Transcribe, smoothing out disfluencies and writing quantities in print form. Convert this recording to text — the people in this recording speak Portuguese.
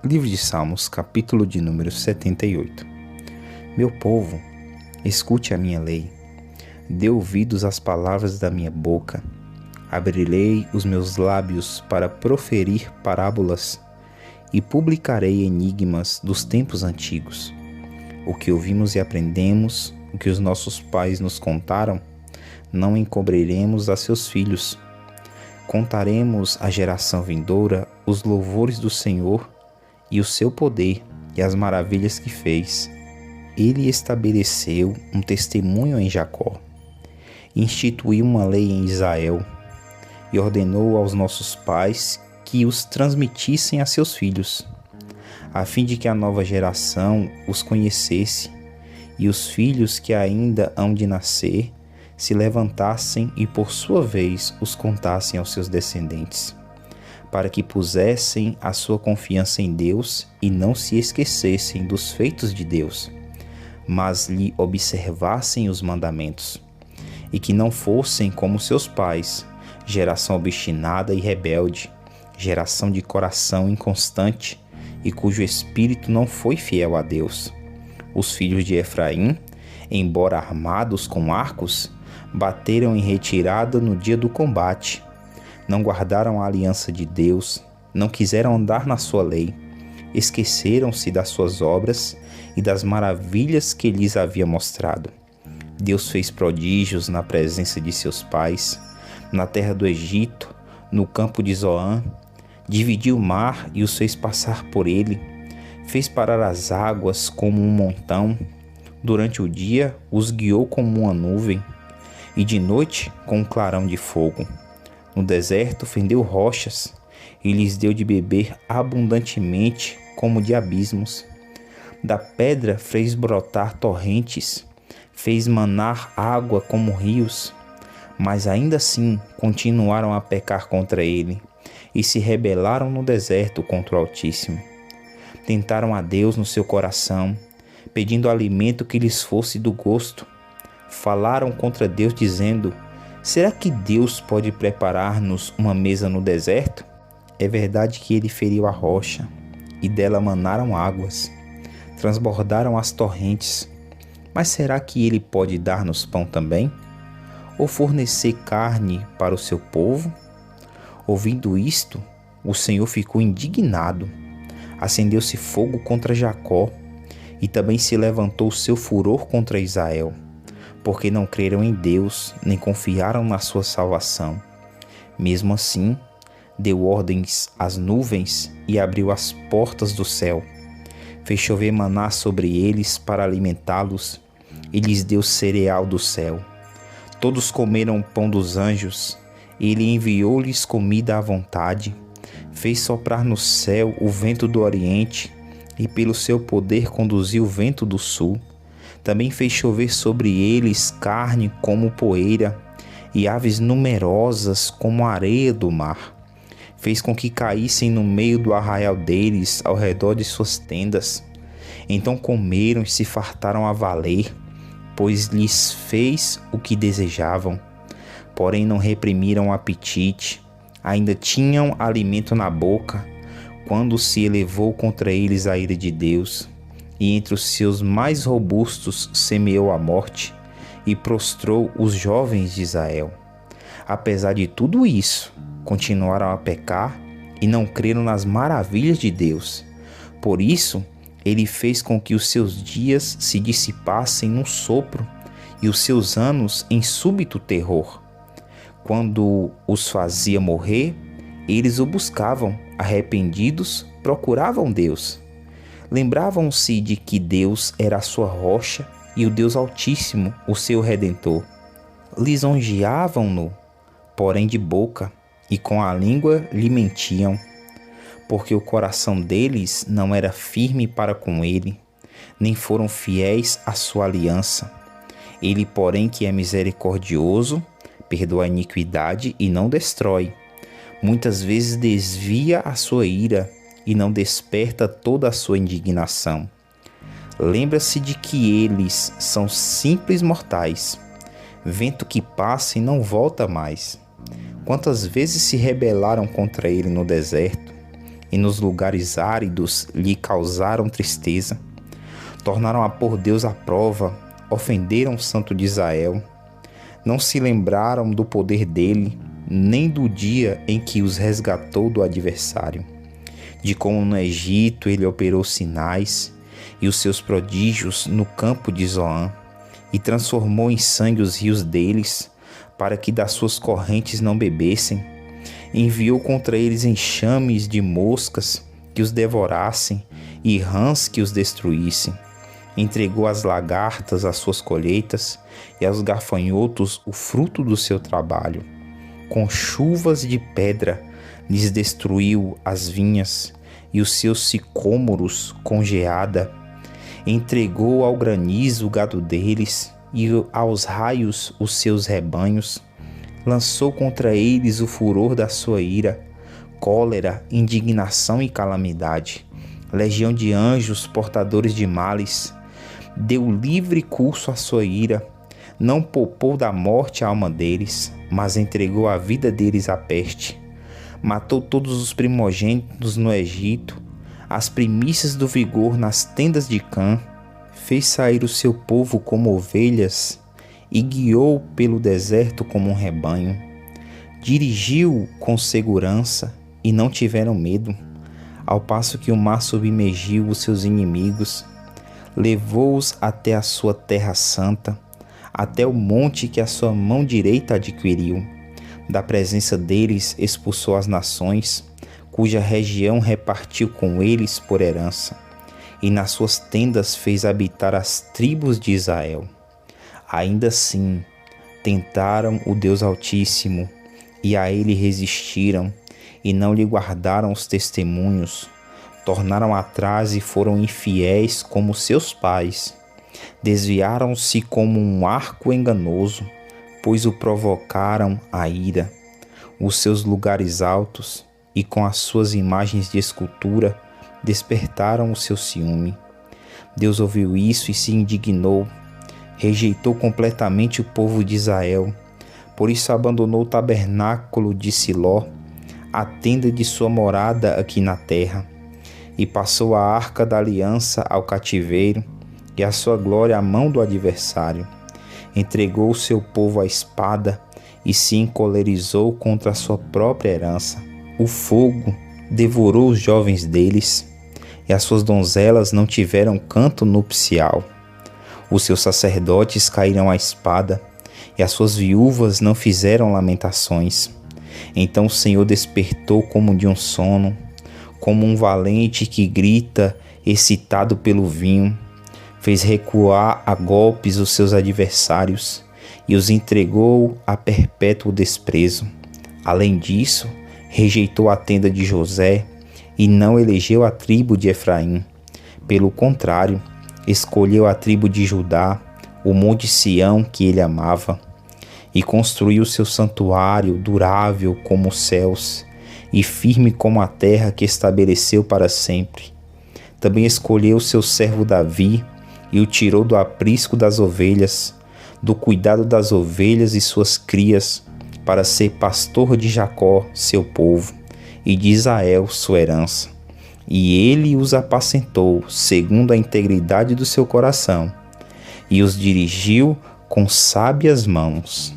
Livro de Salmos, capítulo de número 78. Meu povo, escute a minha lei. Dê ouvidos às palavras da minha boca. Abrirei os meus lábios para proferir parábolas e publicarei enigmas dos tempos antigos. O que ouvimos e aprendemos, o que os nossos pais nos contaram, não encobriremos a seus filhos. Contaremos à geração vindoura os louvores do Senhor e o seu poder e as maravilhas que fez. Ele estabeleceu um testemunho em Jacó, instituiu uma lei em Israel e ordenou aos nossos pais que os transmitissem a seus filhos, a fim de que a nova geração os conhecesse e os filhos que ainda hão de nascer se levantassem e por sua vez os contassem aos seus descendentes, para que pusessem a sua confiança em Deus e não se esquecessem dos feitos de Deus, mas lhe observassem os mandamentos, e que não fossem como seus pais, geração obstinada e rebelde, geração de coração inconstante e cujo espírito não foi fiel a Deus. Os filhos de Efraim, embora armados com arcos, bateram em retirada no dia do combate. Não guardaram a aliança de Deus, não quiseram andar na sua lei, esqueceram-se das suas obras e das maravilhas que lhes havia mostrado. Deus fez prodígios na presença de seus pais, na terra do Egito, no campo de Zoã, dividiu o mar e os fez passar por ele, fez parar as águas como um montão, durante o dia os guiou como uma nuvem, e de noite com um clarão de fogo. No deserto fendeu rochas e lhes deu de beber abundantemente como de abismos. Da pedra fez brotar torrentes, fez manar água como rios, mas ainda assim continuaram a pecar contra ele e se rebelaram no deserto contra o Altíssimo. Tentaram a Deus no seu coração, pedindo alimento que lhes fosse do gosto. Falaram contra Deus dizendo: será que Deus pode preparar-nos uma mesa no deserto? É verdade que ele feriu a rocha, e dela manaram águas, transbordaram as torrentes. Mas será que ele pode dar-nos pão também? Ou fornecer carne para o seu povo? Ouvindo isto, o Senhor ficou indignado. Acendeu-se fogo contra Jacó, e também se levantou o seu furor contra Israel, porque não creram em Deus, nem confiaram na sua salvação. Mesmo assim, deu ordens às nuvens e abriu as portas do céu. Fez chover maná sobre eles para alimentá-los, e lhes deu cereal do céu. Todos comeram o pão dos anjos, ele enviou-lhes comida à vontade. Fez soprar no céu o vento do oriente, e pelo seu poder conduziu o vento do sul. Também fez chover sobre eles carne como poeira, e aves numerosas como a areia do mar. Fez com que caíssem no meio do arraial deles, ao redor de suas tendas. Então comeram e se fartaram a valer, pois lhes fez o que desejavam. Porém não reprimiram o apetite, ainda tinham alimento na boca, quando se elevou contra eles a ira de Deus. E entre os seus mais robustos semeou a morte e prostrou os jovens de Israel. Apesar de tudo isso, continuaram a pecar e não creram nas maravilhas de Deus. Por isso, ele fez com que os seus dias se dissipassem num sopro e os seus anos em súbito terror. Quando os fazia morrer, eles o buscavam, arrependidos, procuravam Deus. Lembravam-se de que Deus era a sua rocha e o Deus Altíssimo, o seu Redentor. Lisonjeavam-no, porém de boca, e com a língua lhe mentiam, porque o coração deles não era firme para com ele, nem foram fiéis à sua aliança. Ele, porém, que é misericordioso, perdoa a iniquidade e não destrói. Muitas vezes desvia a sua ira e não desperta toda a sua indignação. Lembra-se de que eles são simples mortais, vento que passa e não volta mais. Quantas vezes se rebelaram contra ele no deserto, e nos lugares áridos lhe causaram tristeza. Tornaram a pôr Deus à prova, ofenderam o Santo de Israel. Não se lembraram do poder dele, nem do dia em que os resgatou do adversário, de como no Egito ele operou sinais e os seus prodígios no campo de Zoan, e transformou em sangue os rios deles, para que das suas correntes não bebessem. Enviou contra eles enxames de moscas que os devorassem e rãs que os destruíssem. Entregou às lagartas as suas colheitas e aos gafanhotos o fruto do seu trabalho. Com chuvas de pedra lhes destruiu as vinhas e os seus sicômoros com geada. Entregou ao granizo o gado deles e aos raios os seus rebanhos. Lançou contra eles o furor da sua ira, cólera, indignação e calamidade, legião de anjos portadores de males. Deu livre curso à sua ira, não poupou da morte a alma deles, mas entregou a vida deles à peste. Matou todos os primogênitos no Egito, as primícias do vigor nas tendas de Cã. Fez sair o seu povo como ovelhas e guiou pelo deserto como um rebanho. Dirigiu com segurança e não tiveram medo, ao passo que o mar submergiu os seus inimigos. Levou-os até a sua terra santa, até o monte que a sua mão direita adquiriu. Da presença deles expulsou as nações, cuja região repartiu com eles por herança, e nas suas tendas fez habitar as tribos de Israel. Ainda assim, tentaram o Deus Altíssimo, e a ele resistiram, e não lhe guardaram os testemunhos. Tornaram atrás e foram infiéis como seus pais. Desviaram-se como um arco enganoso, pois o provocaram a ira. Os seus lugares altos e com as suas imagens de escultura despertaram o seu ciúme. Deus ouviu isso e se indignou. Rejeitou completamente o povo de Israel. Por isso abandonou o tabernáculo de Siló, a tenda de sua morada aqui na terra, e passou a arca da aliança ao cativeiro e a sua glória à mão do adversário. Entregou o seu povo à espada e se encolerizou contra a sua própria herança. O fogo devorou os jovens deles, e as suas donzelas não tiveram canto nupcial. Os seus sacerdotes caíram à espada, e as suas viúvas não fizeram lamentações. Então o Senhor despertou como de um sono, como um valente que grita, excitado pelo vinho. Fez recuar a golpes os seus adversários e os entregou a perpétuo desprezo. Além disso, rejeitou a tenda de José e não elegeu a tribo de Efraim. Pelo contrário, escolheu a tribo de Judá, o monte Sião que ele amava, e construiu seu santuário durável como os céus e firme como a terra que estabeleceu para sempre. Também escolheu seu servo Davi e o tirou do aprisco das ovelhas, do cuidado das ovelhas e suas crias, para ser pastor de Jacó, seu povo, e de Israel, sua herança. E ele os apacentou segundo a integridade do seu coração, e os dirigiu com sábias mãos.